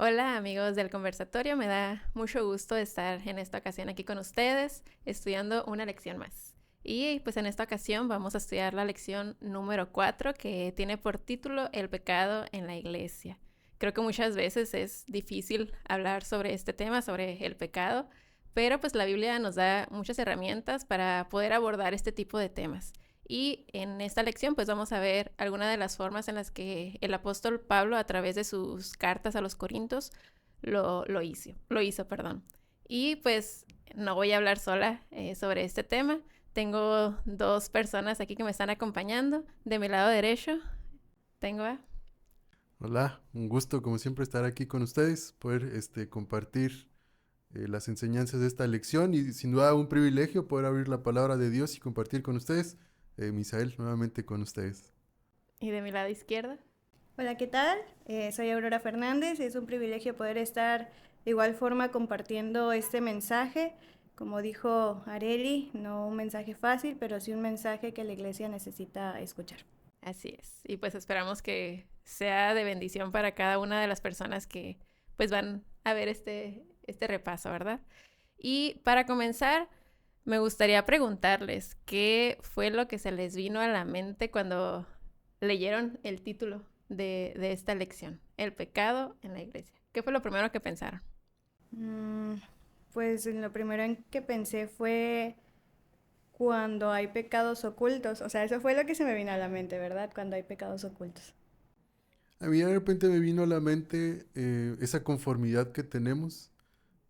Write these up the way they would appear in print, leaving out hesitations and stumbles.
Hola amigos del conversatorio, me da mucho gusto estar en esta ocasión aquí con ustedes estudiando una lección más. Y pues en esta ocasión vamos a estudiar la lección número 4 que tiene por título El pecado en la iglesia. Creo que muchas veces es difícil hablar sobre este tema, sobre el pecado, pero pues la Biblia nos da muchas herramientas para poder abordar este tipo de temas. Y en esta lección pues vamos a ver algunas de las formas en las que el apóstol Pablo a través de sus cartas a los Corintios lo hizo. Y pues no voy a hablar sola sobre este tema. Tengo dos personas aquí que me están acompañando. De mi lado derecho tengo a... Hola, un gusto como siempre estar aquí con ustedes, poder compartir las enseñanzas de esta lección y sin duda un privilegio poder abrir la palabra de Dios y compartir con ustedes. Misael, nuevamente con ustedes. Y de mi lado izquierdo. Hola, ¿qué tal? Soy Aurora Fernández. Es un privilegio poder estar de igual forma compartiendo este mensaje. Como dijo Areli, no un mensaje fácil, pero sí un mensaje que la iglesia necesita escuchar. Así es. Y pues esperamos que sea de bendición para cada una de las personas que pues van a ver este repaso, ¿verdad? Y para comenzar, me gustaría preguntarles qué fue lo que se les vino a la mente cuando leyeron el título de esta lección, El pecado en la iglesia. ¿Qué fue lo primero que pensaron? Mm, pues lo primero en que pensé fue cuando hay pecados ocultos. O sea, eso fue lo que se me vino a la mente, ¿verdad? Cuando hay pecados ocultos. A mí de repente me vino a la mente esa conformidad que tenemos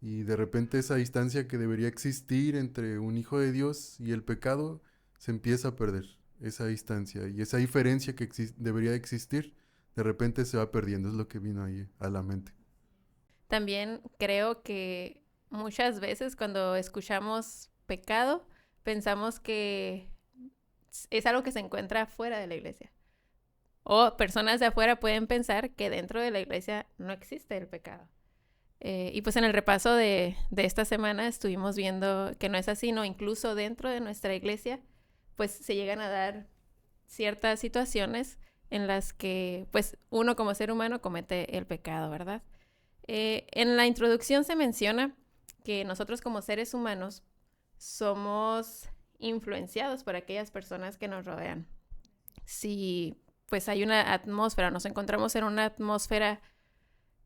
y de repente esa distancia que debería existir entre un hijo de Dios y el pecado se empieza a perder. Esa distancia y esa diferencia que debería existir, de repente se va perdiendo, es lo que vino ahí a la mente. También creo que muchas veces cuando escuchamos pecado, pensamos que es algo que se encuentra fuera de la iglesia. O personas de afuera pueden pensar que dentro de la iglesia no existe el pecado. Y pues en el repaso de esta semana estuvimos viendo que no es así, ¿no? Incluso dentro de nuestra iglesia, pues se llegan a dar ciertas situaciones en las que, pues, uno como ser humano comete el pecado, ¿verdad? En la introducción se menciona que nosotros como seres humanos somos influenciados por aquellas personas que nos rodean. Si pues hay una atmósfera, nos encontramos en una atmósfera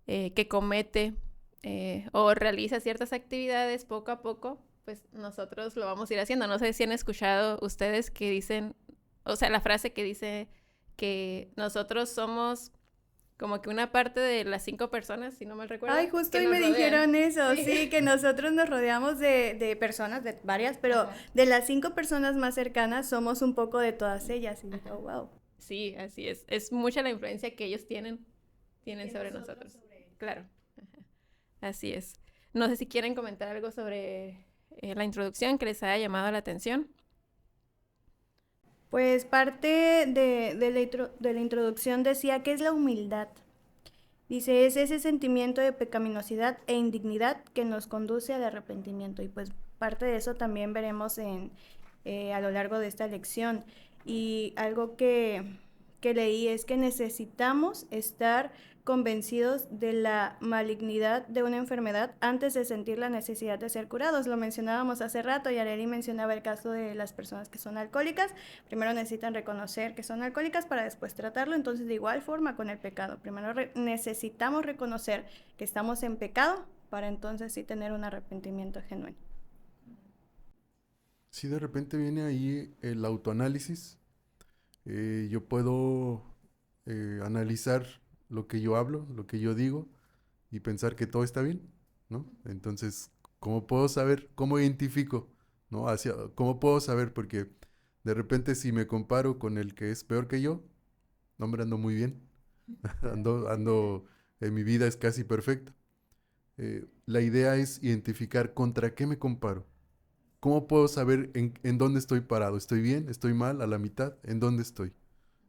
que comete o realiza ciertas actividades poco a poco, pues nosotros lo vamos a ir haciendo. No sé si han escuchado ustedes que dicen, o sea, la frase que dice que nosotros somos como que una parte de las 5 personas, si no mal recuerdo, Ay, justo que hoy nos me rodean. dijeron eso, Sí. sí, que nosotros nos rodeamos de personas, de varias, pero Ajá. de las 5 personas más cercanas somos un poco de todas ellas. Y dije, Ajá. oh, wow. Sí, así es. Es mucha la influencia que ellos tienen Que sobre nosotros nosotros. sobre ellos. Claro, así es. No sé si quieren comentar algo sobre la introducción que les haya llamado la atención. Pues parte de la introducción decía que es la humildad. Dice, es ese sentimiento de pecaminosidad e indignidad que nos conduce al arrepentimiento. Y pues parte de eso también veremos a lo largo de esta lección. Y algo que leí es que necesitamos estar convencidos de la malignidad de una enfermedad antes de sentir la necesidad de ser curados. Lo mencionábamos hace rato y Areli mencionaba el caso de las personas que son alcohólicas. Primero necesitan reconocer que son alcohólicas para después tratarlo. Entonces, de igual forma con el pecado. Primero necesitamos reconocer que estamos en pecado para entonces sí tener un arrepentimiento genuino. Si de repente viene ahí el autoanálisis, yo puedo analizar lo que yo hablo, lo que yo digo y pensar que todo está bien, ¿no? Entonces, ¿cómo puedo saber? ¿Cómo identifico? ¿No? ¿Cómo puedo saber? Porque de repente si me comparo con el que es peor que yo, no, hombre, ando muy bien. Ando, mi vida es casi perfecta. La idea es identificar contra qué me comparo. ¿Cómo puedo saber en dónde estoy parado? ¿Estoy bien? ¿Estoy mal? ¿A la mitad? ¿En dónde estoy?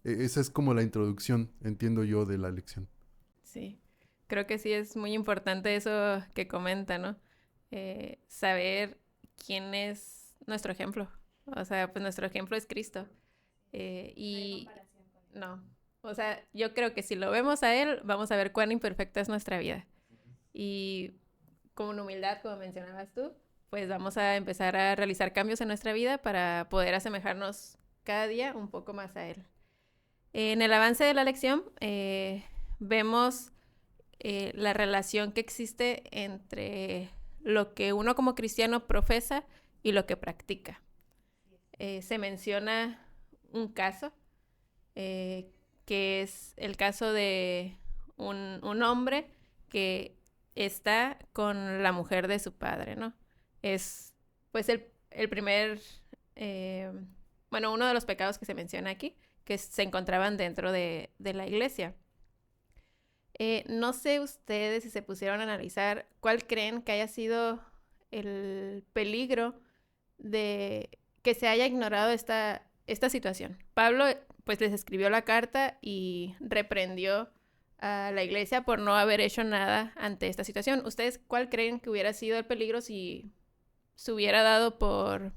Esa es como la introducción, entiendo yo, de la lección. Sí, creo que sí es muy importante eso que comenta, ¿no? Saber quién es nuestro ejemplo. O sea, pues nuestro ejemplo es Cristo. Y no, o sea, yo creo que si lo vemos a Él, vamos a ver cuán imperfecta es nuestra vida. y con humildad, como mencionabas tú, pues vamos a empezar a realizar cambios en nuestra vida para poder asemejarnos cada día un poco más a Él. En el avance de la lección vemos la relación que existe entre lo que uno como cristiano profesa y lo que practica. Se menciona un caso, que es el caso de un hombre que está con la mujer de su padre, ¿no? Es pues el primer, uno de los pecados que se menciona aquí, que se encontraban dentro de la iglesia. No sé ustedes si se pusieron a analizar cuál creen que haya sido el peligro de que se haya ignorado esta situación. Pablo pues les escribió la carta y reprendió a la iglesia por no haber hecho nada ante esta situación. ¿Ustedes cuál creen que hubiera sido el peligro si se hubiera dado por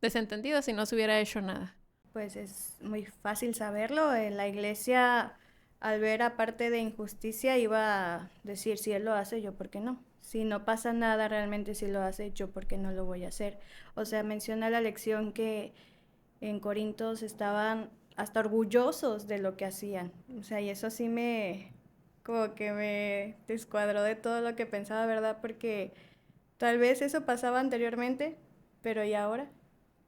desentendido, si no se hubiera hecho nada? Pues es muy fácil saberlo. La iglesia, al ver aparte de injusticia, iba a decir, si él lo hace, yo por qué no. Si no pasa nada realmente, si lo hace, yo por qué no lo voy a hacer. O sea, menciona la lección que en Corintios estaban hasta orgullosos de lo que hacían. O sea, y eso sí como que me descuadró de todo lo que pensaba, ¿verdad? Porque tal vez eso pasaba anteriormente, pero ¿y ahora?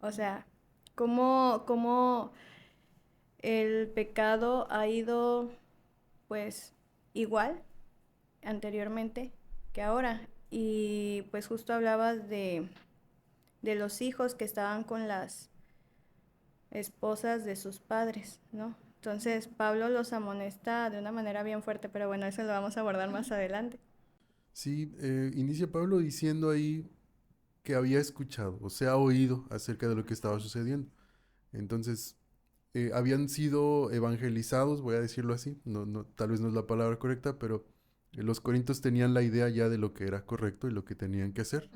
O sea, ¿cómo el pecado ha ido, pues, igual anteriormente que ahora? Y pues justo hablabas de los hijos que estaban con las esposas de sus padres, ¿no? Entonces Pablo los amonesta de una manera bien fuerte, pero bueno, eso lo vamos a abordar más adelante. Sí, inicia Pablo diciendo ahí que había escuchado o se ha oído acerca de lo que estaba sucediendo. Entonces, habían sido evangelizados, voy a decirlo así, tal vez no es la palabra correcta, pero los corintios tenían la idea ya de lo que era correcto y lo que tenían que hacer.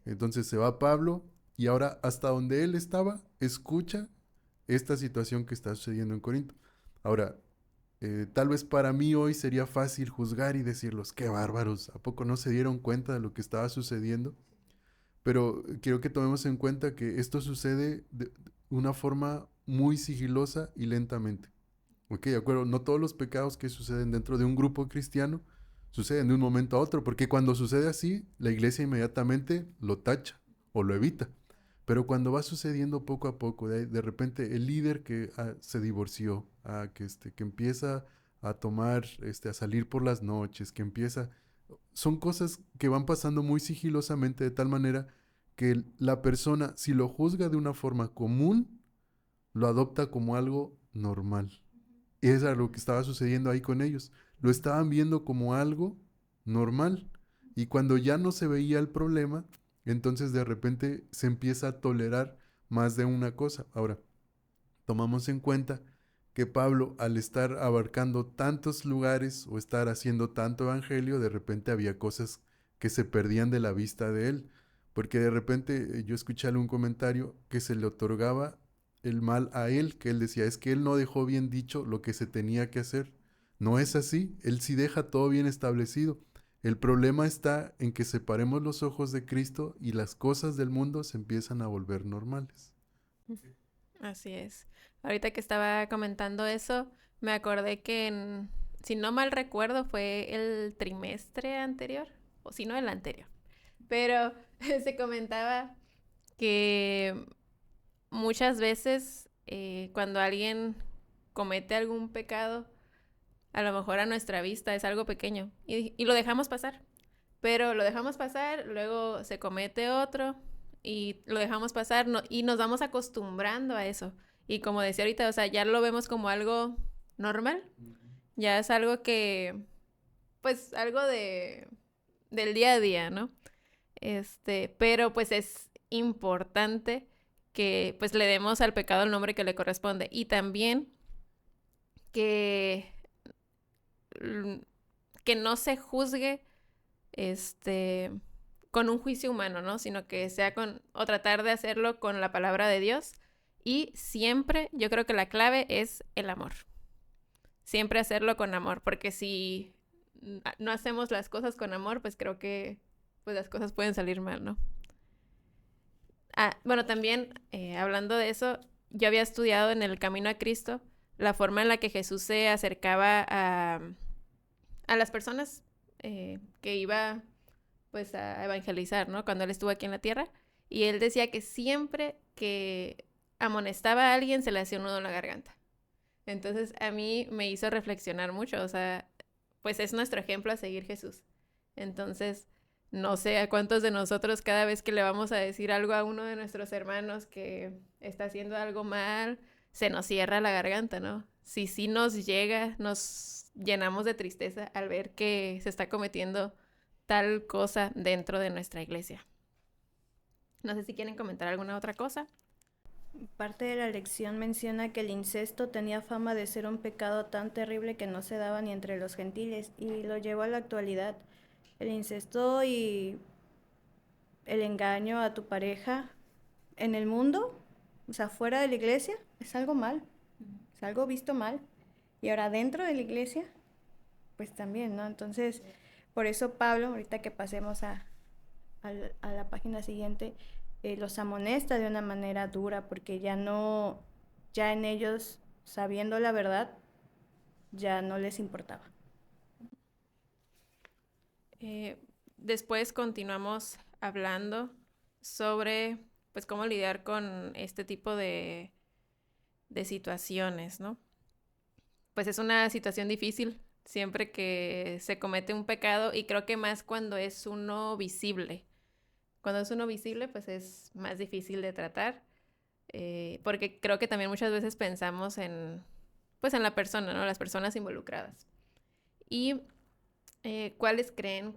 Entonces se va Pablo y ahora hasta donde él estaba, escucha esta situación que está sucediendo en Corinto. Ahora, tal vez para mí hoy sería fácil juzgar y decirlos, qué bárbaros, ¿a poco no se dieron cuenta de lo que estaba sucediendo? Pero quiero que tomemos en cuenta que esto sucede de una forma muy sigilosa y lentamente. Ok, de acuerdo, no todos los pecados que suceden dentro de un grupo cristiano suceden de un momento a otro, porque cuando sucede así, la iglesia inmediatamente lo tacha o lo evita. Pero cuando va sucediendo poco a poco, de repente el líder que se divorció, que empieza a tomar, a salir por las noches, que empieza, son cosas que van pasando muy sigilosamente de tal manera que la persona, si lo juzga de una forma común, lo adopta como algo normal. Y eso era lo que estaba sucediendo ahí con ellos. Lo estaban viendo como algo normal. Y cuando ya no se veía el problema, entonces de repente se empieza a tolerar más de una cosa. Ahora, tomamos en cuenta que Pablo, al estar abarcando tantos lugares o estar haciendo tanto evangelio, de repente había cosas que se perdían de la vista de él. Porque de repente yo escuché algún comentario que se le otorgaba el mal a él, que él decía, es que él no dejó bien dicho lo que se tenía que hacer. No es así, él sí deja todo bien establecido. El problema está en que separemos los ojos de Cristo y las cosas del mundo se empiezan a volver normales. Así es. Ahorita que estaba comentando eso, me acordé que, si no mal recuerdo, fue el trimestre anterior, o si no, el anterior. Pero se comentaba que muchas veces cuando alguien comete algún pecado, a lo mejor a nuestra vista es algo pequeño y lo dejamos pasar. Pero lo dejamos pasar, luego se comete otro y lo dejamos pasar y nos vamos acostumbrando a eso. Y como decía ahorita, o sea, ya lo vemos como algo normal. Ya es algo que, pues, algo del día a día, ¿no? Pero pues es importante que pues le demos al pecado el nombre que le corresponde. Y también que, que no se juzgue con un juicio humano, ¿no? Sino que sea o tratar de hacerlo con la palabra de Dios. Y siempre, yo creo que la clave es el amor. Siempre hacerlo con amor, porque si no hacemos las cosas con amor, pues creo que pues las cosas pueden salir mal, ¿no? Bueno, también hablando de eso, yo había estudiado en el Camino a Cristo la forma en la que Jesús se acercaba a las personas que iba pues a evangelizar, ¿no? Cuando él estuvo aquí en la tierra. Y él decía que siempre que amonestaba a alguien se le hacía un nudo en la garganta. Entonces a mí me hizo reflexionar mucho, o sea, pues es nuestro ejemplo a seguir Jesús. Entonces, no sé a cuántos de nosotros cada vez que le vamos a decir algo a uno de nuestros hermanos que está haciendo algo mal, se nos cierra la garganta, ¿no? Si sí nos llega, nos llenamos de tristeza al ver que se está cometiendo tal cosa dentro de nuestra iglesia. No sé si quieren comentar alguna otra cosa. Parte de la lección menciona que el incesto tenía fama de ser un pecado tan terrible que no se daba ni entre los gentiles y lo llevó a la actualidad. El incesto y el engaño a tu pareja en el mundo, o sea, fuera de la iglesia, es algo mal, es algo visto mal. Y ahora dentro de la iglesia, pues también, ¿no? Entonces, por eso Pablo, ahorita que pasemos a la página siguiente, los amonesta de una manera dura, porque ya en ellos, sabiendo la verdad, ya no les importaba. Después continuamos hablando sobre pues cómo lidiar con este tipo de situaciones, ¿no? Pues es una situación difícil siempre que se comete un pecado y creo que más cuando es uno visible. Cuando es uno visible, pues es más difícil de tratar, porque creo que también muchas veces pensamos pues en la persona, ¿no? Las personas involucradas. Y ¿cuáles creen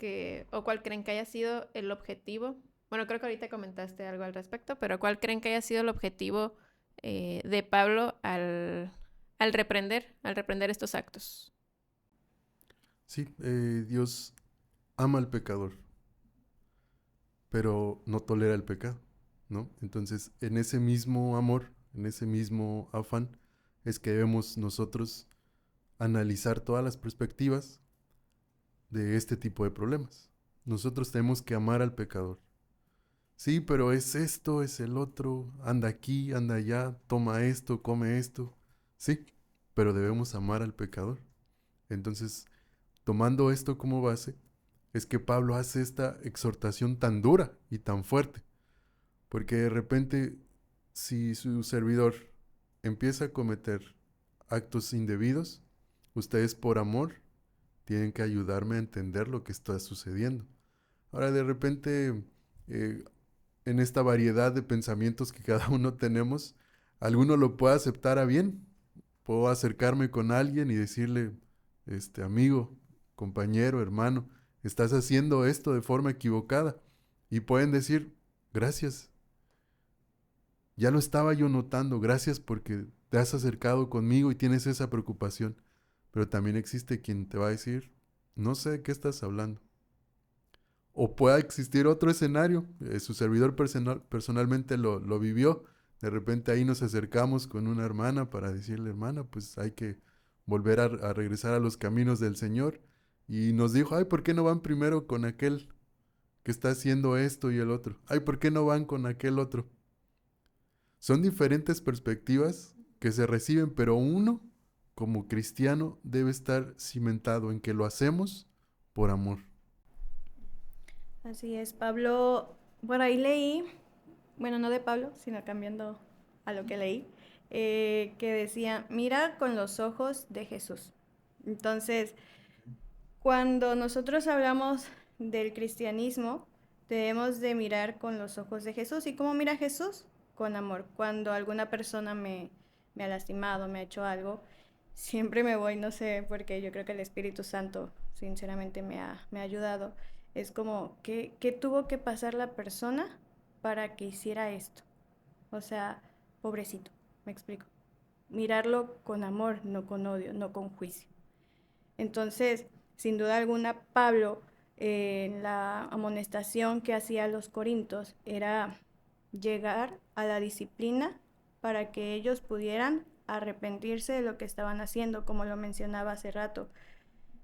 cuál creen que haya sido el objetivo? Bueno, creo que ahorita comentaste algo al respecto, pero ¿cuál creen que haya sido el objetivo de Pablo al reprender estos actos? Sí, Dios ama al pecador, pero no tolera el pecado, ¿no? Entonces, en ese mismo amor, en ese mismo afán, es que debemos nosotros analizar todas las perspectivas de este tipo de problemas. Nosotros tenemos que amar al pecador. Sí, pero es esto, es el otro, anda aquí, anda allá, toma esto, come esto. Sí, pero debemos amar al pecador. Entonces, tomando esto como base, es que Pablo hace esta exhortación tan dura y tan fuerte. Porque de repente, si su servidor empieza a cometer actos indebidos, ustedes por amor tienen que ayudarme a entender lo que está sucediendo. Ahora, de repente, en esta variedad de pensamientos que cada uno tenemos, alguno lo puede aceptar a bien. Puedo acercarme con alguien y decirle, amigo, compañero, hermano, estás haciendo esto de forma equivocada. Y pueden decir, gracias. Ya lo estaba yo notando, gracias porque te has acercado conmigo y tienes esa preocupación. Pero también existe quien te va a decir, no sé de qué estás hablando. O pueda existir otro escenario, su servidor personalmente lo vivió. De repente ahí nos acercamos con una hermana para decirle, hermana, pues hay que volver a regresar a los caminos del Señor. Y nos dijo, ay, ¿por qué no van primero con aquel que está haciendo esto y el otro? Ay, ¿por qué no van con aquel otro? Son diferentes perspectivas que se reciben, pero uno, como cristiano, debe estar cimentado en que lo hacemos por amor. Así es, Pablo, por ahí leí, bueno, no de Pablo, sino cambiando a lo que leí, que decía, mira con los ojos de Jesús. Entonces, cuando nosotros hablamos del cristianismo, debemos de mirar con los ojos de Jesús. ¿Y cómo mira Jesús? Con amor. Cuando alguna persona me ha lastimado, me ha hecho algo, siempre me voy, no sé, porque yo creo que el Espíritu Santo sinceramente me ha ayudado. Es como, ¿qué tuvo que pasar la persona para que hiciera esto? O sea, pobrecito, me explico. Mirarlo con amor, no con odio, no con juicio. Entonces, sin duda alguna, Pablo, en la amonestación que hacía a los corintios, era llegar a la disciplina para que ellos pudieran arrepentirse de lo que estaban haciendo, como lo mencionaba hace rato.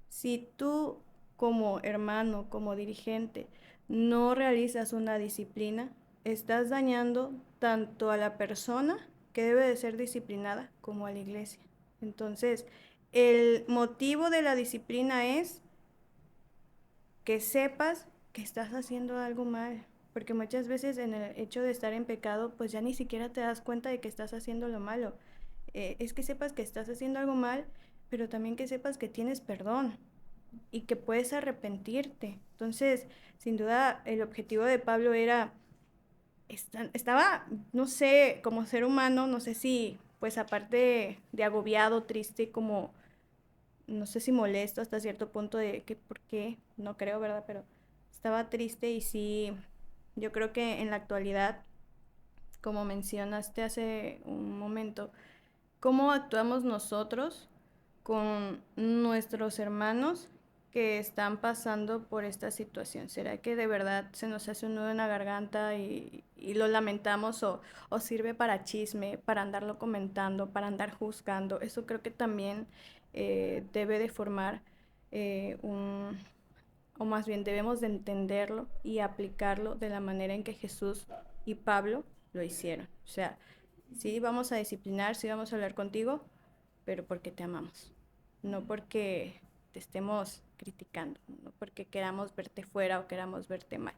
Si tú como hermano, como dirigente, no realizas una disciplina, estás dañando tanto a la persona que debe de ser disciplinada como a la iglesia. Entonces, el motivo de la disciplina es que sepas que estás haciendo algo mal, porque muchas veces en el hecho de estar en pecado, pues ya ni siquiera te das cuenta de que estás haciendo lo malo. Es que sepas que estás haciendo algo mal, pero también que sepas que tienes perdón y que puedes arrepentirte. Entonces, sin duda, el objetivo de Pablo era, estaba, no sé, como ser humano, no sé si, pues aparte de agobiado, triste, como no sé si molesto hasta cierto punto de que por qué, no creo, ¿verdad? Pero estaba triste y sí, yo creo que en la actualidad, como mencionaste hace un momento, ¿cómo actuamos nosotros con nuestros hermanos que están pasando por esta situación? ¿Será que de verdad se nos hace un nudo en la garganta y lo lamentamos o sirve para chisme, para andarlo comentando, para andar juzgando? Eso creo que también debe de formar o más bien debemos de entenderlo y aplicarlo de la manera en que Jesús y Pablo lo hicieron. O sea, sí vamos a disciplinar, sí vamos a hablar contigo, pero porque te amamos, no porque te estemos criticando, no porque queramos verte fuera o queramos verte mal.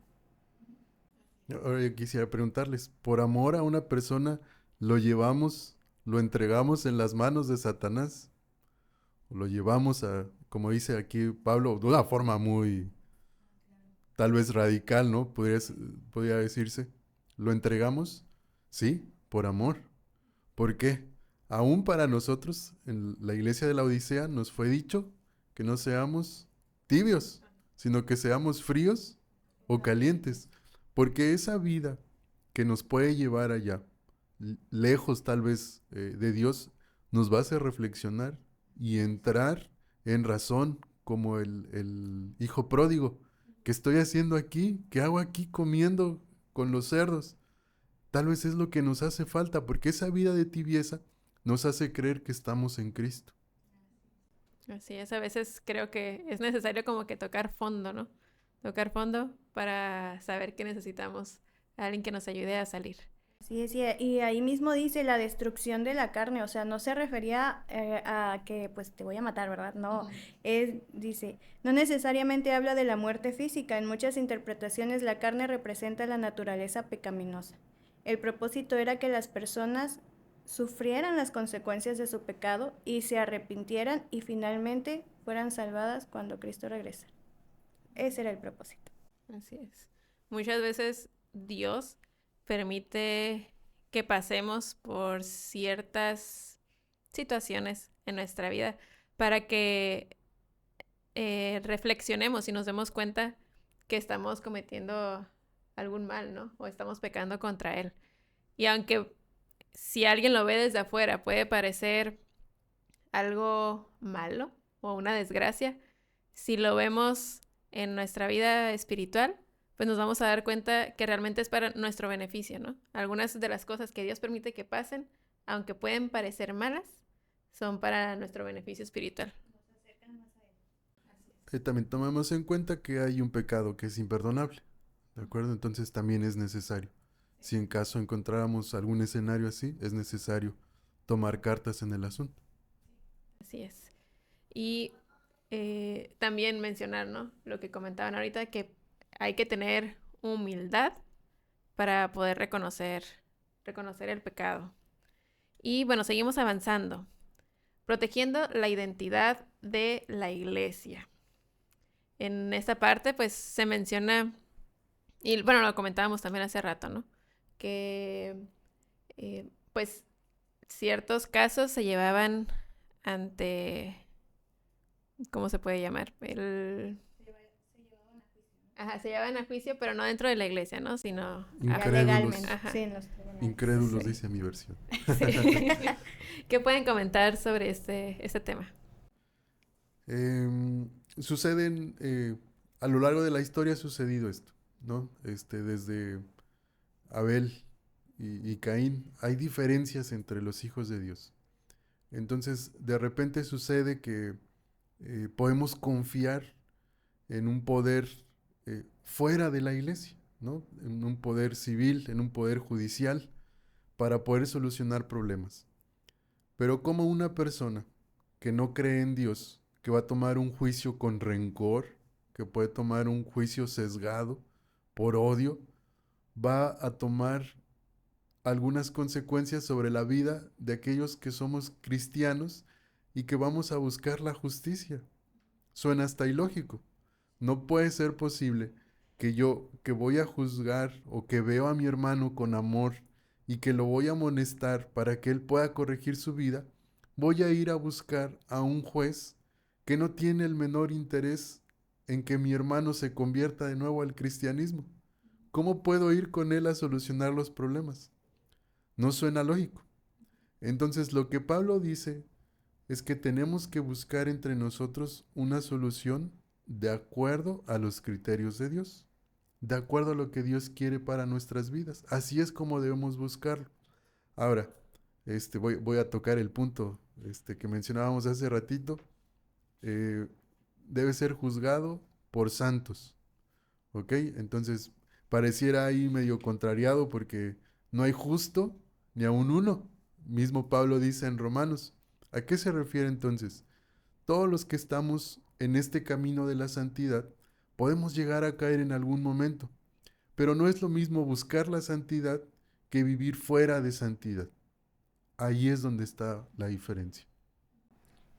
Ahora yo quisiera preguntarles, ¿por amor a una persona lo llevamos, lo entregamos en las manos de Satanás? ¿O lo llevamos a, como dice aquí Pablo, de una forma muy, tal vez radical, ¿no? Podría decirse. ¿Lo entregamos? Sí, por amor. ¿Por qué? Aún para nosotros, en la iglesia de la Odisea, nos fue dicho que no seamos tibios, sino que seamos fríos o calientes. Porque esa vida que nos puede llevar allá, lejos tal vez de Dios, nos va a hacer reflexionar y entrar en razón como el hijo pródigo. ¿Qué estoy haciendo aquí? ¿Qué hago aquí comiendo con los cerdos? Tal vez es lo que nos hace falta, porque esa vida de tibieza nos hace creer que estamos en Cristo. Así es, a veces creo que es necesario como que tocar fondo, ¿no? Tocar fondo para saber que necesitamos a alguien que nos ayude a salir. Sí, es, y ahí mismo dice la destrucción de la carne, o sea, no se refería a que pues te voy a matar, ¿verdad? No, dice, no necesariamente habla de la muerte física, en muchas interpretaciones la carne representa la naturaleza pecaminosa. El propósito era que las personas sufrieran las consecuencias de su pecado y se arrepintieran y finalmente fueran salvadas cuando Cristo regresa. Ese era el propósito. Así es. Muchas veces Dios permite que pasemos por ciertas situaciones en nuestra vida para que reflexionemos y nos demos cuenta que estamos cometiendo algún mal, ¿no? O estamos pecando contra Él. Y aunque si alguien lo ve desde afuera puede parecer algo malo o una desgracia, si lo vemos en nuestra vida espiritual, pues nos vamos a dar cuenta que realmente es para nuestro beneficio, ¿no? Algunas de las cosas que Dios permite que pasen, aunque pueden parecer malas, son para nuestro beneficio espiritual. También tomamos en cuenta que hay un pecado que es imperdonable, ¿de acuerdo? Entonces también es necesario. Si en caso encontráramos algún escenario así, es necesario tomar cartas en el asunto. Así es. Y también mencionar, ¿no? Lo que comentaban ahorita, que hay que tener humildad para poder reconocer el pecado. Y bueno, seguimos avanzando, protegiendo la identidad de la iglesia. En esta parte, pues, se menciona, y bueno, lo comentábamos también hace rato, ¿no? Que, pues, ciertos casos se llevaban ante, ¿cómo se puede llamar? Ajá, se llevaban a juicio, pero no dentro de la iglesia, ¿no? Sino Ya Incrédulos. legalmente, Ajá. sí, en los tribunales. Incrédulos, Sí. dice mi versión. Sí. ¿Qué pueden comentar sobre este tema? Suceden, a lo largo de la historia ha sucedido esto, ¿no? Desde Abel y Caín, hay diferencias entre los hijos de Dios. Entonces, de repente sucede que podemos confiar en un poder fuera de la iglesia, ¿no? En un poder civil, en un poder judicial, para poder solucionar problemas. Pero como una persona que no cree en Dios, que va a tomar un juicio con rencor, que puede tomar un juicio sesgado por odio, va a tomar algunas consecuencias sobre la vida de aquellos que somos cristianos y que vamos a buscar la justicia. Suena hasta ilógico. No puede ser posible que yo, que voy a juzgar o que veo a mi hermano con amor y que lo voy a amonestar para que él pueda corregir su vida, voy a ir a buscar a un juez que no tiene el menor interés en que mi hermano se convierta de nuevo al cristianismo. ¿Cómo puedo ir con él a solucionar los problemas? No suena lógico. Entonces lo que Pablo dice es que tenemos que buscar entre nosotros una solución de acuerdo a los criterios de Dios, de acuerdo a lo que Dios quiere para nuestras vidas. Así es como debemos buscarlo. Ahora, voy a tocar el punto que mencionábamos hace ratito. Eh, Debe ser juzgado por santos, ¿ok? Entonces, pareciera ahí medio contrariado porque no hay justo ni aun uno. Mismo Pablo dice en Romanos. ¿A qué se refiere entonces? Todos los que estamos en este camino de la santidad podemos llegar a caer en algún momento, pero no es lo mismo buscar la santidad que vivir fuera de santidad. Ahí es donde está la diferencia.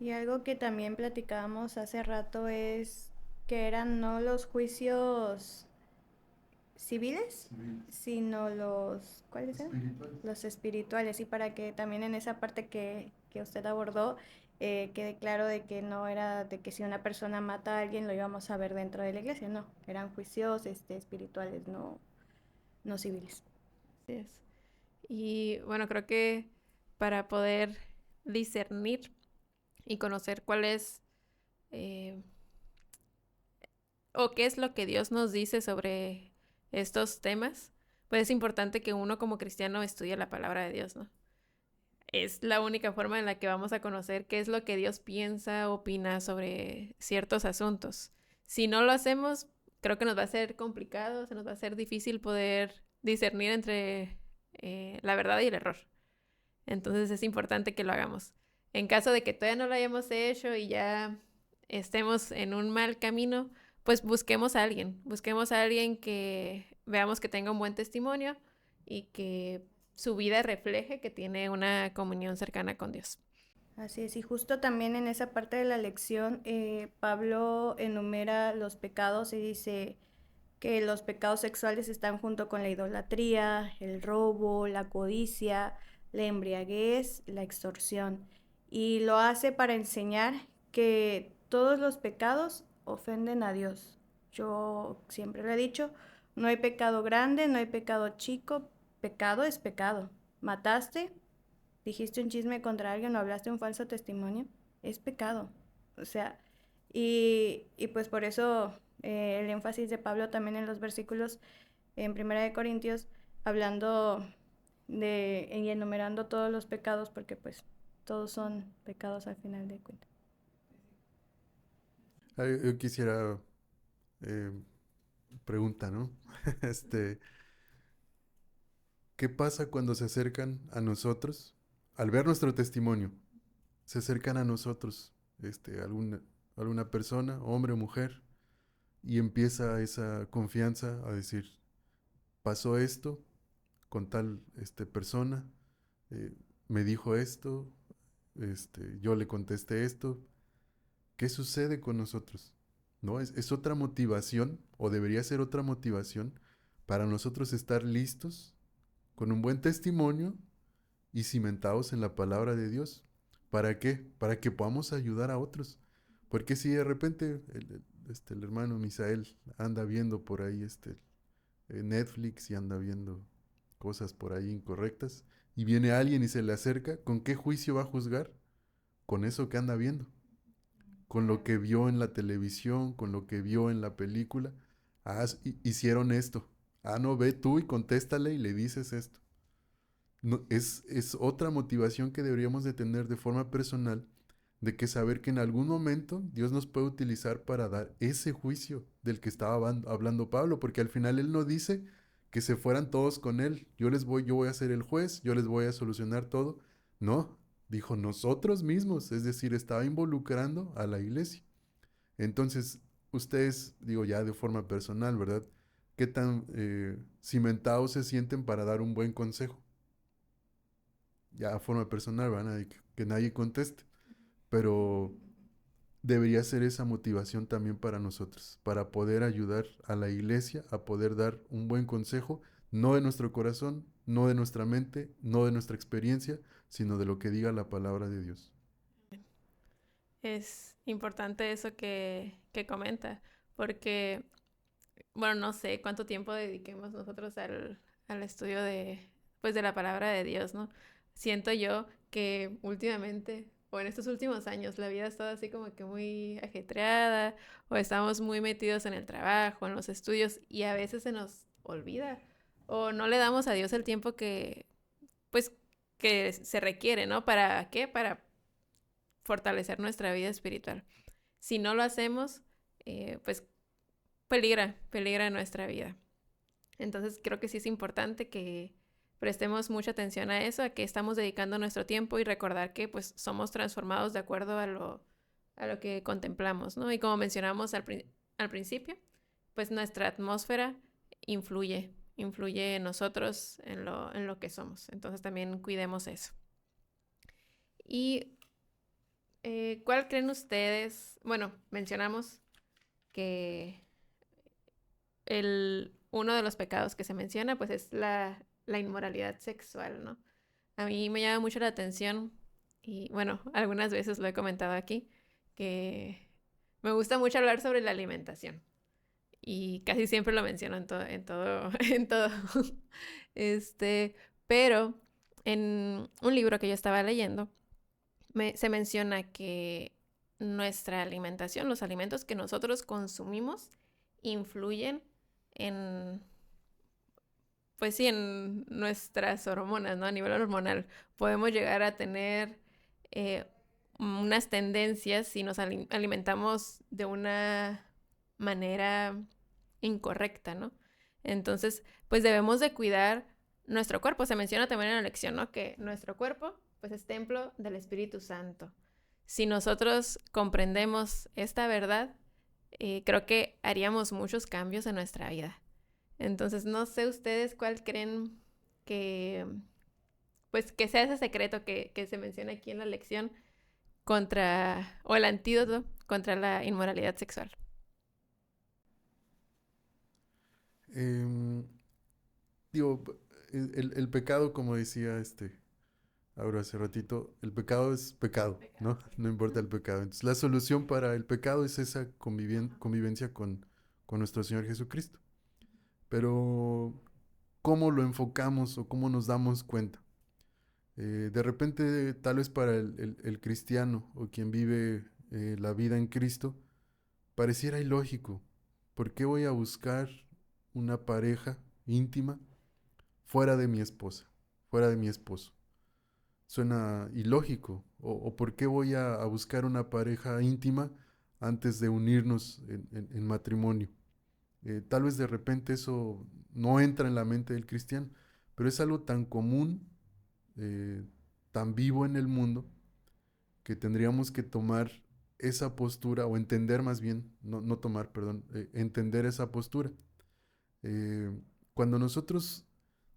Y algo que también platicábamos hace rato es que eran no los juicios civiles, sino los, ¿cuáles eran? Espirituales. Los espirituales. Y para que también en esa parte que usted abordó, quede claro de que no era de que si una persona mata a alguien lo íbamos a ver dentro de la iglesia, no, eran juicios espirituales, no civiles. Así es. Y bueno, creo que para poder discernir y conocer cuál es o qué es lo que Dios nos dice sobre estos temas, pues es importante que uno como cristiano estudie la palabra de Dios, ¿no? Es la única forma en la que vamos a conocer qué es lo que Dios piensa, opina sobre ciertos asuntos. Si no lo hacemos, creo que nos va a ser complicado, se nos va a ser difícil poder discernir entre la verdad y el error. Entonces es importante que lo hagamos. En caso de que todavía no lo hayamos hecho y ya estemos en un mal camino, pues busquemos a alguien que veamos que tenga un buen testimonio y que su vida refleje que tiene una comunión cercana con Dios. Así es, y justo también en esa parte de la lección, Pablo enumera los pecados y dice que los pecados sexuales están junto con la idolatría, el robo, la codicia, la embriaguez, la extorsión. Y lo hace para enseñar que todos los pecados ofenden a Dios. Yo siempre lo he dicho, no hay pecado grande, no hay pecado chico, pecado es pecado. Mataste, dijiste un chisme contra alguien o hablaste un falso testimonio, es pecado. O sea, y pues por eso el énfasis de Pablo también en los versículos en Primera de Corintios, hablando y enumerando todos los pecados, porque pues todos son pecados al final de cuentas. Yo quisiera eh, pregunta, ¿no? Este, ¿Qué pasa cuando se acercan a nosotros? Al ver nuestro testimonio, se acercan a nosotros, alguna persona, hombre o mujer, y empieza esa confianza a decir, pasó esto con tal persona, eh, me dijo esto, yo le contesté esto. ¿Qué sucede con nosotros? ¿No? Es otra motivación, o debería ser otra motivación, para nosotros estar listos, con un buen testimonio y cimentados en la palabra de Dios. ¿Para qué? Para que podamos ayudar a otros. Porque si de repente el hermano Misael anda viendo por ahí Netflix y anda viendo cosas por ahí incorrectas, y viene alguien y se le acerca, ¿con qué juicio va a juzgar? Con eso que anda viendo, con lo que vio en la televisión, con lo que vio en la película. Ah, hicieron esto. Ah, no, ve tú y contéstale y le dices esto. No, es otra motivación que deberíamos de tener de forma personal, de que saber que en algún momento Dios nos puede utilizar para dar ese juicio del que estaba hablando Pablo, porque al final él no dice que se fueran todos con él, yo voy a ser el juez, yo les voy a solucionar todo. No, dijo nosotros mismos, es decir, estaba involucrando a la iglesia. Entonces, ustedes, digo ya de forma personal, ¿verdad? ¿Qué tan cimentados se sienten para dar un buen consejo? Ya a forma personal, ¿verdad? Que nadie conteste. Pero debería ser esa motivación también para nosotros, para poder ayudar a la iglesia a poder dar un buen consejo, no de nuestro corazón, no de nuestra mente, no de nuestra experiencia, sino de lo que diga la palabra de Dios. Es importante eso que comenta, porque, bueno, no sé cuánto tiempo dediquemos nosotros al estudio pues, de la palabra de Dios, ¿no? Siento yo que últimamente, o en estos últimos años, la vida ha estado así como que muy ajetreada, o estamos muy metidos en el trabajo, en los estudios, y a veces se nos olvida, o no le damos a Dios el tiempo pues, que se requiere, ¿no? ¿Para qué? Para fortalecer nuestra vida espiritual. Si no lo hacemos, pues peligra nuestra vida. Entonces creo que sí es importante que prestemos mucha atención a eso, a que estamos dedicando nuestro tiempo y recordar que pues somos transformados de acuerdo a lo que contemplamos, ¿no? Y como mencionamos al principio, pues nuestra atmósfera influye en nosotros, en lo que somos. Entonces también cuidemos eso. Y ¿cuál creen ustedes? Bueno, mencionamos que uno de los pecados que se menciona, pues es la inmoralidad sexual, ¿no? A mí me llama mucho la atención y bueno, algunas veces lo he comentado aquí, que me gusta mucho hablar sobre la alimentación y casi siempre lo menciono en todo. Pero en un libro que yo estaba leyendo, se menciona que nuestra alimentación, los alimentos que nosotros consumimos, influyen en, pues sí, en nuestras hormonas, ¿no? A nivel hormonal. Podemos llegar a tener unas tendencias si nos alimentamos de una manera incorrecta, ¿no? Entonces, pues debemos de cuidar nuestro cuerpo. Se menciona también en la lección, ¿no? Que nuestro cuerpo pues es templo del Espíritu Santo. Si nosotros comprendemos esta verdad, creo que haríamos muchos cambios en nuestra vida. Entonces, no sé ustedes cuál creen que, pues, que sea ese secreto que se menciona aquí en la lección o el antídoto contra la inmoralidad sexual. Digo, el pecado, como decía ahora hace ratito, el pecado es pecado, ¿no? No importa el pecado. Entonces, la solución para el pecado es esa convivencia con nuestro Señor Jesucristo. Pero, ¿cómo lo enfocamos o cómo nos damos cuenta? De repente, tal vez para el cristiano o quien vive la vida en Cristo, pareciera ilógico. ¿Por qué voy a buscar una pareja íntima fuera de mi esposa, fuera de mi esposo? Suena ilógico. ¿O por qué voy a buscar una pareja íntima antes de unirnos en matrimonio? Tal vez de repente eso no entra en la mente del cristiano, pero es algo tan común, eh, tan vivo en el mundo, que tendríamos que tomar esa postura, o entender más bien, no tomar, perdón, entender esa postura. Eh, Cuando nosotros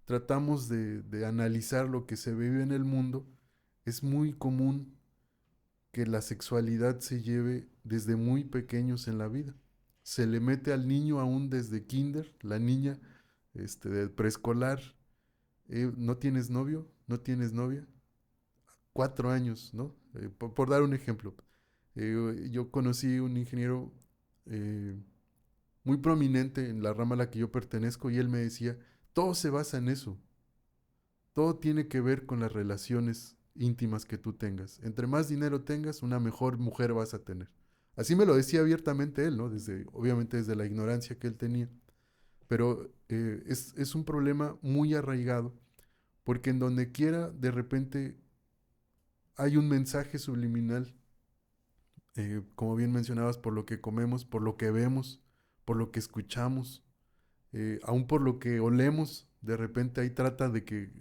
tratamos de analizar lo que se vive en el mundo, es muy común que la sexualidad se lleve desde muy pequeños en la vida. Se le mete al niño aún desde kinder, la niña de preescolar. ¿No tienes novio? ¿No tienes novia? 4 años, ¿no? Por dar un ejemplo. Yo conocí un ingeniero eh, muy prominente en la rama a la que yo pertenezco, y él me decía, todo se basa en eso. Todo tiene que ver con las relaciones íntimas que tú tengas. Entre más dinero tengas, una mejor mujer vas a tener. Así me lo decía abiertamente él, ¿no? Obviamente desde la ignorancia que él tenía. Pero es un problema muy arraigado, porque en donde quiera de repente hay un mensaje subliminal como bien mencionabas, por lo que comemos, por lo que vemos, por lo que escuchamos, aún por lo que olemos. De repente ahí trata de que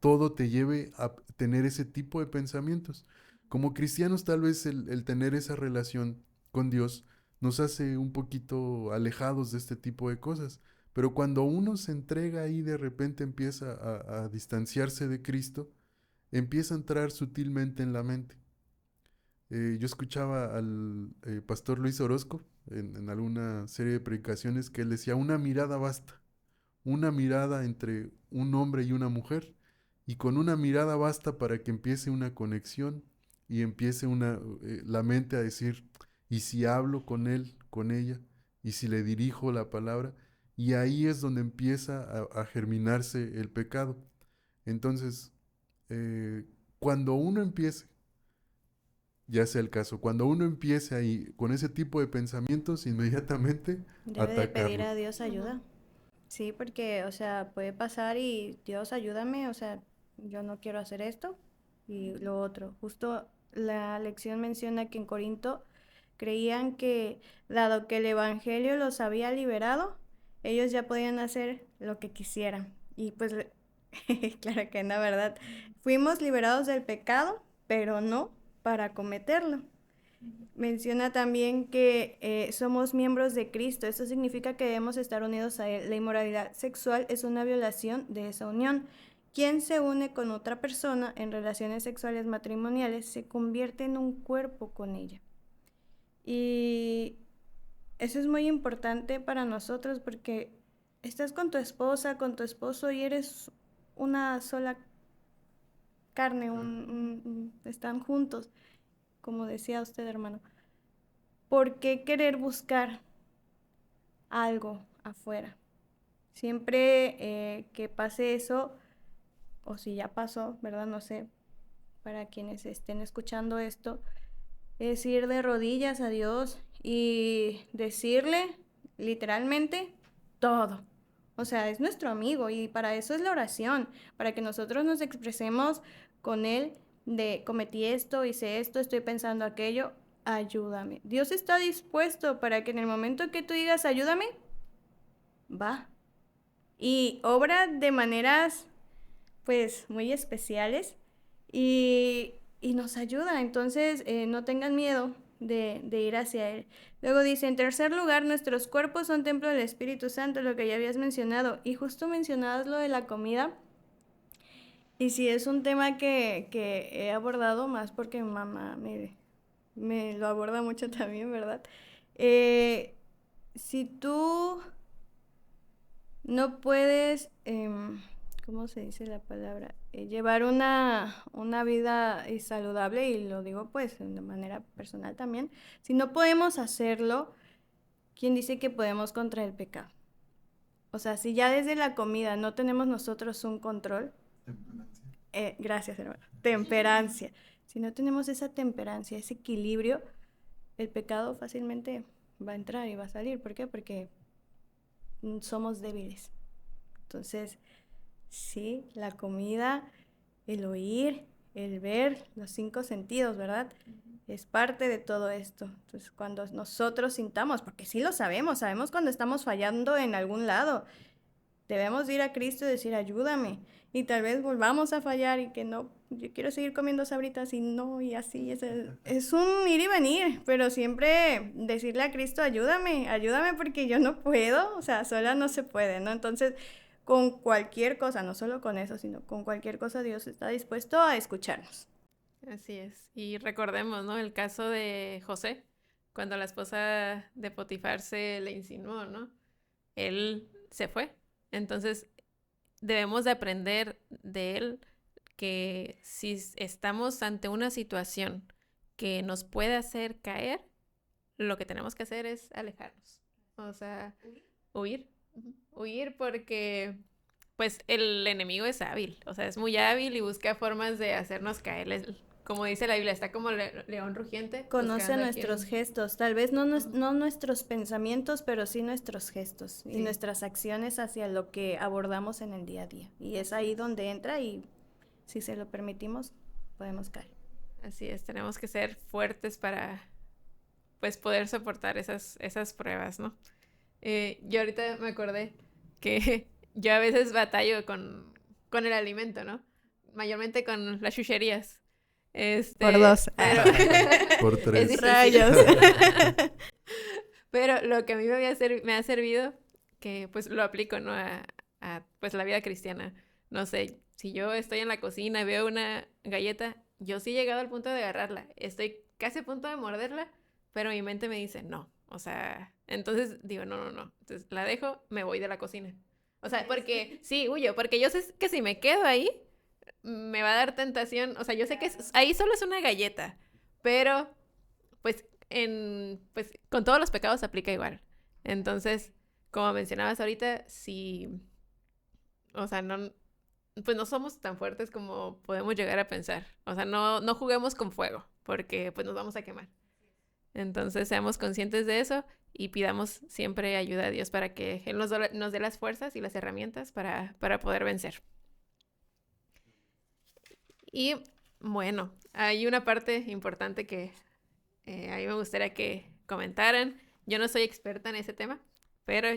todo te lleve a tener ese tipo de pensamientos. Como cristianos, tal vez el tener esa relación con Dios nos hace un poquito alejados de este tipo de cosas. Pero cuando uno se entrega ahí, de repente empieza a distanciarse de Cristo, empieza a entrar sutilmente en la mente. Yo escuchaba al pastor Luis Orozco en alguna serie de predicaciones que él decía, una mirada basta, una mirada entre un hombre y una mujer, y con una mirada basta para que empiece una conexión y empiece la mente a decir, ¿y si hablo con él, con ella? ¿Y si le dirijo la palabra? Y ahí es donde empieza a germinarse el pecado. Entonces, cuando uno empiece, ya sea el caso, cuando uno empiece ahí con ese tipo de pensamientos, inmediatamente Debe de pedir atacarlo. a Dios ayuda. Sí, porque, o sea, puede pasar y Dios ayúdame, o sea, yo no quiero hacer esto y lo otro. Justo la lección menciona que en Corinto creían que, dado que el Evangelio los había liberado, ellos ya podían hacer lo que quisieran. Y pues, claro que no, ¿verdad? Fuimos liberados del pecado, pero no para cometerlo. Menciona también que somos miembros de Cristo. Esto significa que debemos estar unidos a Él. La inmoralidad sexual es una violación de esa unión. Quien se une con otra persona en relaciones sexuales matrimoniales se convierte en un cuerpo con ella. Y eso es muy importante para nosotros porque estás con tu esposa, con tu esposo y eres una sola carne, están juntos, como decía usted, hermano. ¿Por qué querer buscar algo afuera? Siempre que pase eso, o si ya pasó, ¿verdad? No sé, para quienes estén escuchando esto, es ir de rodillas a Dios y decirle literalmente todo. O sea, es nuestro amigo y para eso es la oración, para que nosotros nos expresemos con Él de cometí esto, hice esto, estoy pensando aquello, ayúdame. Dios está dispuesto para que en el momento que tú digas ayúdame, va. Y obra de maneras pues muy especiales y nos ayuda. Entonces no tengan miedo de ir hacia Él. Luego dice, en tercer lugar, nuestros cuerpos son templo del Espíritu Santo, lo que ya habías mencionado. Y justo mencionabas lo de la comida. Y sí, es un tema que he abordado más porque mi mamá me lo aborda mucho también, ¿verdad? Si tú no puedes, ¿cómo se dice la palabra? Llevar una vida saludable, y lo digo pues de manera personal también. Si no podemos hacerlo, ¿quién dice que podemos contra el pecado? O sea, si ya desde la comida no tenemos nosotros un control, gracias hermano, temperancia. Si no tenemos esa temperancia, ese equilibrio, el pecado fácilmente va a entrar y va a salir. ¿Por qué? Porque somos débiles. Entonces, sí, la comida, el oír, el ver, los 5 sentidos, ¿verdad? Es parte de todo esto. Entonces, cuando nosotros sintamos, porque sí lo sabemos, sabemos cuando estamos fallando en algún lado, debemos ir a Cristo y decir, ayúdame. Y tal vez volvamos a fallar y que no, yo quiero seguir comiendo sabritas y no, y así. Es un ir y venir, pero siempre decirle a Cristo, ayúdame, ayúdame porque yo no puedo, o sea, sola no se puede, ¿no? Entonces, con cualquier cosa, no solo con eso, sino con cualquier cosa, Dios está dispuesto a escucharnos. Así es. Y recordemos, ¿no? El caso de José, cuando la esposa de Potifar se le insinuó, ¿no? Él se fue. Entonces, debemos de aprender de él que si estamos ante una situación que nos puede hacer caer, lo que tenemos que hacer es alejarnos. O sea, huir. Huir porque pues el enemigo es hábil, o sea, es muy hábil y busca formas de hacernos caer. Como dice la Biblia, está como león rugiente. Conoce nuestros gestos, tal vez no nuestros pensamientos, pero sí nuestros gestos y nuestras acciones hacia lo que abordamos en el día a día. Y es ahí donde entra y si se lo permitimos, podemos caer. Así es, tenemos que ser fuertes pues poder soportar esas pruebas, ¿no? Yo ahorita me acordé que yo a veces batallo con el alimento, ¿no? Mayormente con las chucherías. Por dos. Pero Por es 3. difícil. Rayos. Pero lo que a mí me ha servido, que pues lo aplico, ¿no? Pues la vida cristiana. No sé, si yo estoy en la cocina y veo una galleta, yo sí he llegado al punto de agarrarla. Estoy casi a punto de morderla, pero mi mente me dice no. O sea, entonces digo, no, no, no. Entonces la dejo, me voy de la cocina. O sea, porque sí, huyo, porque yo sé que si me quedo ahí, me va a dar tentación. O sea, yo sé que ahí solo es una galleta, pero pues pues con todos los pecados se aplica igual. Entonces, como mencionabas ahorita, si, o sea, no, pues no somos tan fuertes como podemos llegar a pensar. O sea, no juguemos con fuego, porque pues nos vamos a quemar. Entonces, seamos conscientes de eso y pidamos siempre ayuda a Dios para que Él nos dé las fuerzas y las herramientas para poder vencer. Y bueno, hay una parte importante que a mí me gustaría que comentaran. Yo no soy experta en ese tema, pero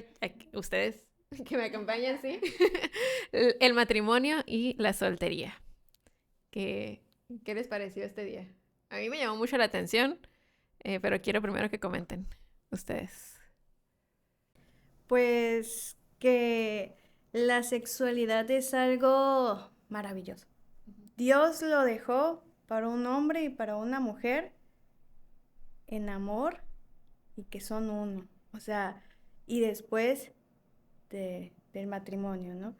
ustedes que me acompañan, sí. El matrimonio y la soltería. ¿Qué, qué les pareció este día? A mí me llamó mucho la atención, pero quiero primero que comenten ustedes. Pues que la sexualidad es algo maravilloso. Dios lo dejó para un hombre y para una mujer en amor y que son uno. O sea, y después del matrimonio, ¿no?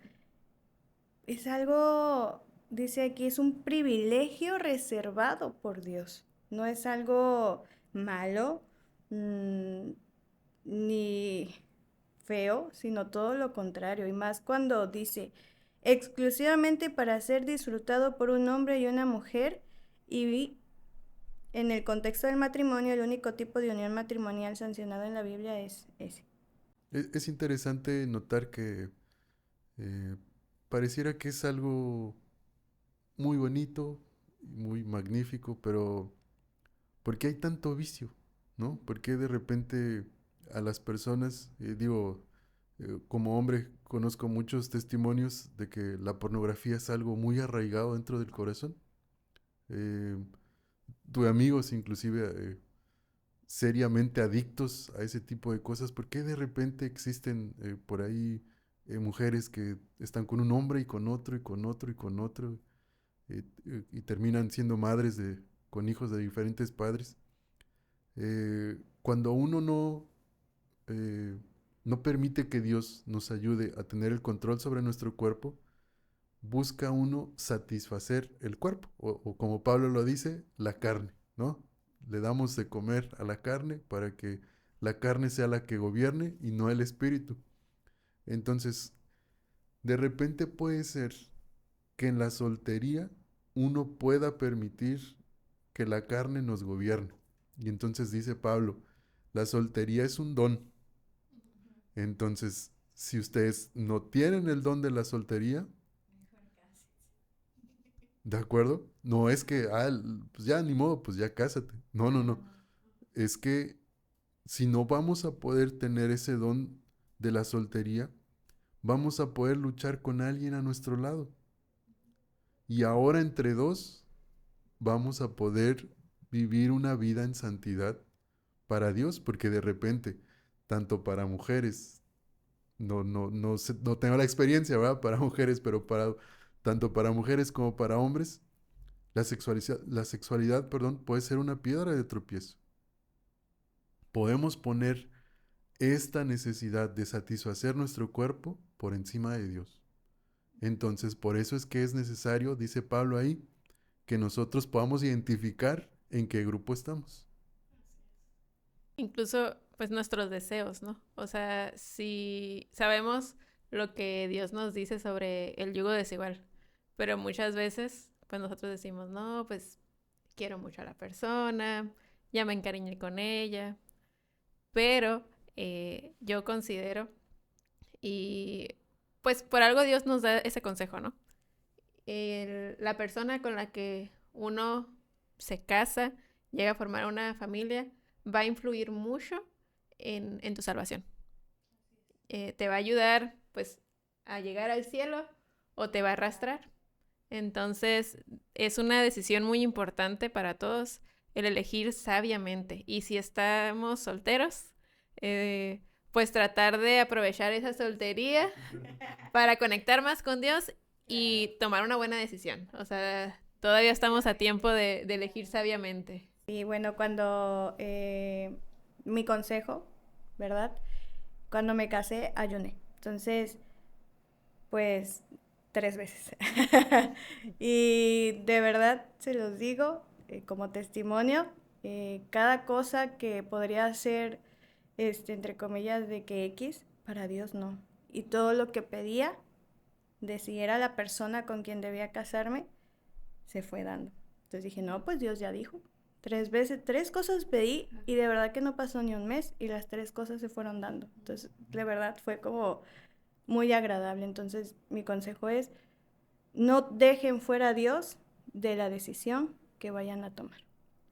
Es algo, dice aquí, es un privilegio reservado por Dios. No es algo malo, ni feo, sino todo lo contrario. Y más cuando dice, exclusivamente para ser disfrutado por un hombre y una mujer, y en el contexto del matrimonio, el único tipo de unión matrimonial sancionado en la Biblia es ese. Es interesante notar que eh, pareciera que es algo muy bonito, muy magnífico, pero ¿por qué hay tanto vicio? ¿No? ¿Por qué de repente a las personas, como hombre conozco muchos testimonios de que la pornografía es algo muy arraigado dentro del corazón? Eh, Tuve amigos inclusive seriamente adictos a ese tipo de cosas. ¿Por qué de repente existen por ahí mujeres que están con un hombre y con otro y con otro y con otro y terminan siendo madres con hijos de diferentes padres? Cuando uno eh, no permite que Dios nos ayude a tener el control sobre nuestro cuerpo, busca uno satisfacer el cuerpo, o como Pablo lo dice, la carne, ¿no? Le damos de comer a la carne para que la carne sea la que gobierne y no el espíritu. Entonces, de repente puede ser que en la soltería uno pueda permitir que la carne nos gobierne. Y entonces dice Pablo, la soltería es un don. Entonces, si ustedes no tienen el don de la soltería, ¿de acuerdo? No es que, pues ya ni modo, pues ya cásate. No, no, no. Es que si no vamos a poder tener ese don de la soltería, vamos a poder luchar con alguien a nuestro lado. Y ahora entre dos vamos a poder vivir una vida en santidad para Dios, porque de repente, tanto para mujeres, no tengo la experiencia, ¿verdad? Para mujeres, pero tanto para mujeres como para hombres, la sexualidad, perdón, puede ser una piedra de tropiezo. Podemos poner esta necesidad de satisfacer nuestro cuerpo por encima de Dios. Entonces, por eso es que es necesario, dice Pablo ahí, que nosotros podamos identificar en qué grupo estamos. Incluso, pues nuestros deseos, ¿no? O sea, si sabemos lo que Dios nos dice sobre el yugo desigual, pero muchas veces, pues nosotros decimos, no, pues quiero mucho a la persona, ya me encariñé con ella, pero yo considero, y pues por algo Dios nos da ese consejo, ¿no? La persona con la que uno se casa, llega a formar una familia, va a influir mucho en tu salvación. Te va a ayudar, pues, a llegar al cielo o te va a arrastrar. Entonces, es una decisión muy importante para todos el elegir sabiamente. Y si estamos solteros, pues tratar de aprovechar esa soltería para conectar más con Dios y tomar una buena decisión. O sea, todavía estamos a tiempo de elegir sabiamente. Y bueno, cuando mi consejo, ¿verdad? Cuando me casé, ayuné. Entonces, pues 3 veces. Y de verdad se los digo como testimonio, cada cosa que podría ser, entre comillas, de que X, para Dios no. Y todo lo que pedía, de si era la persona con quien debía casarme, se fue dando. Entonces dije, no, pues Dios ya dijo. 3 veces, 3 cosas pedí y de verdad que no pasó ni un mes y las 3 cosas se fueron dando. Entonces, de verdad fue como muy agradable. Entonces, mi consejo es, no dejen fuera a Dios de la decisión que vayan a tomar.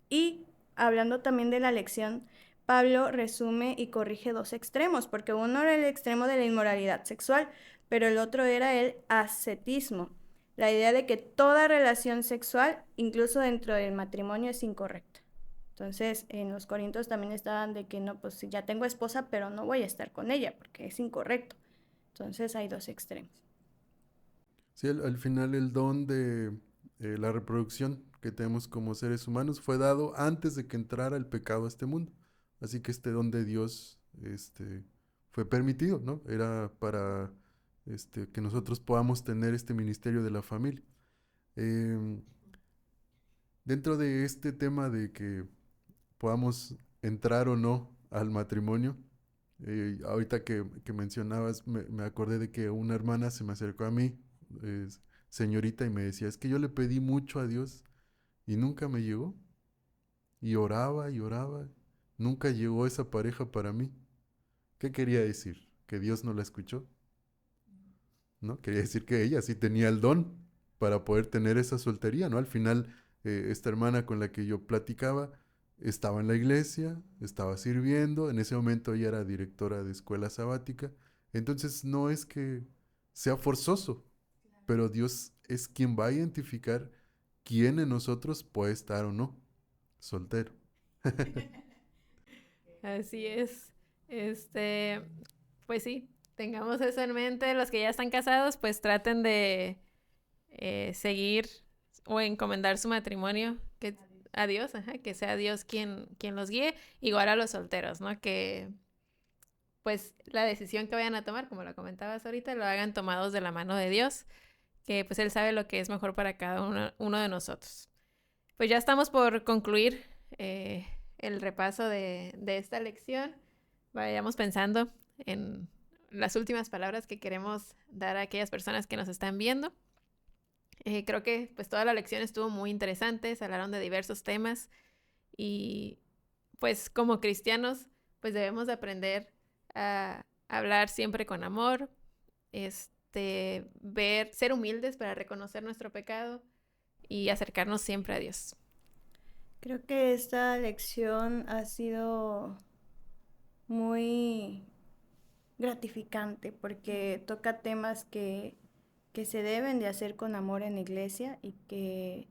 Y hablando también de la lección, Pablo resume y corrige 2 extremos, porque uno era el extremo de la inmoralidad sexual, pero el otro era el ascetismo, la idea de que toda relación sexual, incluso dentro del matrimonio, es incorrecta. Entonces, en los Corintios también estaban de que no, pues si ya tengo esposa, pero no voy a estar con ella, porque es incorrecto. Entonces, hay 2 extremos. Sí, al final el don de la reproducción que tenemos como seres humanos fue dado antes de que entrara el pecado a este mundo. Así que este don de Dios fue permitido, ¿no? Era para que nosotros podamos tener este ministerio de la familia. Em, Dentro de este tema de que podamos entrar o no al matrimonio, ahorita que mencionabas, me acordé de que una hermana se me acercó a mí, eh, señorita, y me decía, es que yo le pedí mucho a Dios y nunca me llegó. Y oraba, nunca llegó esa pareja para mí. ¿Qué quería decir? ¿Que Dios no la escuchó? ¿No? Quería decir que ella sí tenía el don para poder tener esa soltería, ¿no? Al final, esta hermana con la que yo platicaba estaba en la iglesia, estaba sirviendo, en ese momento ella era directora de escuela sabática, entonces no es que sea forzoso, pero Dios es quien va a identificar quién en nosotros puede estar o no soltero. Así es. Este, pues sí, tengamos eso en mente. Los que ya están casados, pues traten de seguir o encomendar su matrimonio a Dios, ajá, que sea Dios quien los guíe. Igual a los solteros, ¿no? Que pues la decisión que vayan a tomar, como lo comentabas ahorita, lo hagan tomados de la mano de Dios, que pues Él sabe lo que es mejor para cada uno de nosotros. Pues ya estamos por concluir el repaso de esta lección. Vayamos pensando en las últimas palabras que queremos dar a aquellas personas que nos están viendo. Creo que pues toda la lección estuvo muy interesante, se hablaron de diversos temas y pues como cristianos pues debemos de aprender a hablar siempre con amor, ser humildes para reconocer nuestro pecado y acercarnos siempre a Dios. Creo que esta lección ha sido muy gratificante porque toca temas que se deben de hacer con amor en la iglesia y que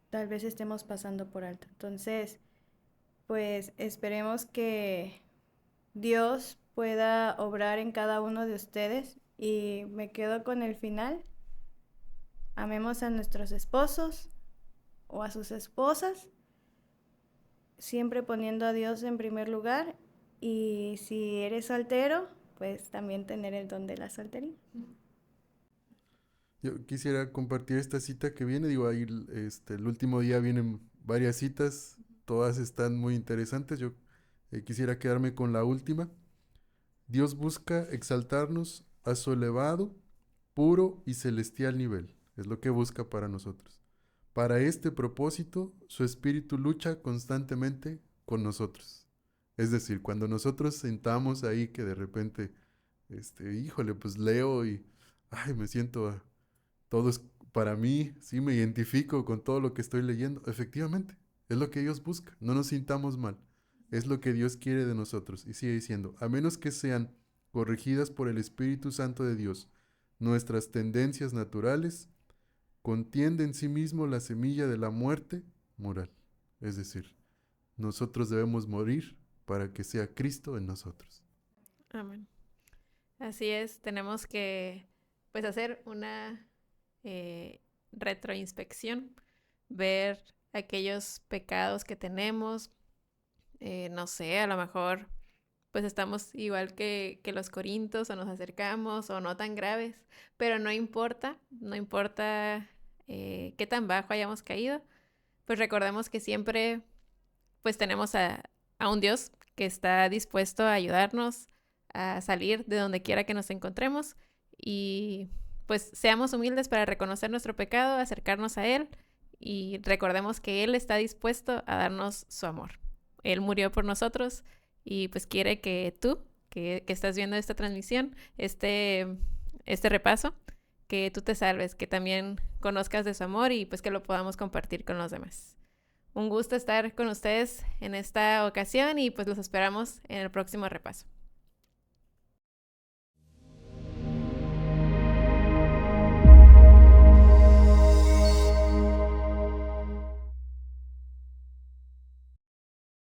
tal vez estemos pasando por alto. Entonces, pues esperemos que Dios pueda obrar en cada uno de ustedes y me quedo con el final. Amemos a nuestros esposos o a sus esposas, siempre poniendo a Dios en primer lugar, y si eres soltero, pues también tener el don de la soltería. Yo quisiera compartir esta cita que viene, digo, ahí el último día vienen varias citas, todas están muy interesantes, yo quisiera quedarme con la última. Dios busca exaltarnos a su elevado, puro y celestial nivel, es lo que busca para nosotros. Para este propósito, su espíritu lucha constantemente con nosotros. Es decir, cuando nosotros sentamos ahí que de repente, híjole, pues leo y, ay, me siento, todo es para mí, sí, me identifico con todo lo que estoy leyendo. Efectivamente, Es lo que Dios busca, no nos sintamos mal. Es lo que Dios quiere de nosotros. Y sigue diciendo, a menos que sean corregidas por el Espíritu Santo de Dios, nuestras tendencias naturales, contiende en sí mismo la semilla de la muerte moral. Es decir, nosotros debemos morir para que sea Cristo en nosotros. Amén. Así es, tenemos que pues hacer una retroinspección, ver aquellos pecados que tenemos, no sé, a lo mejor pues estamos igual que los corintios o nos acercamos o no tan graves, pero no importa, no importa qué tan bajo hayamos caído, pues recordemos que siempre pues tenemos a un Dios que está dispuesto a ayudarnos a salir de donde quiera que nos encontremos y pues seamos humildes para reconocer nuestro pecado, acercarnos a Él y recordemos que Él está dispuesto a darnos su amor. Él murió por nosotros y pues quiere que tú, que estás viendo esta transmisión, este repaso, que tú te salves, que también conozcas de su amor y pues que lo podamos compartir con los demás. Un gusto estar con ustedes en esta ocasión y pues los esperamos en el próximo repaso.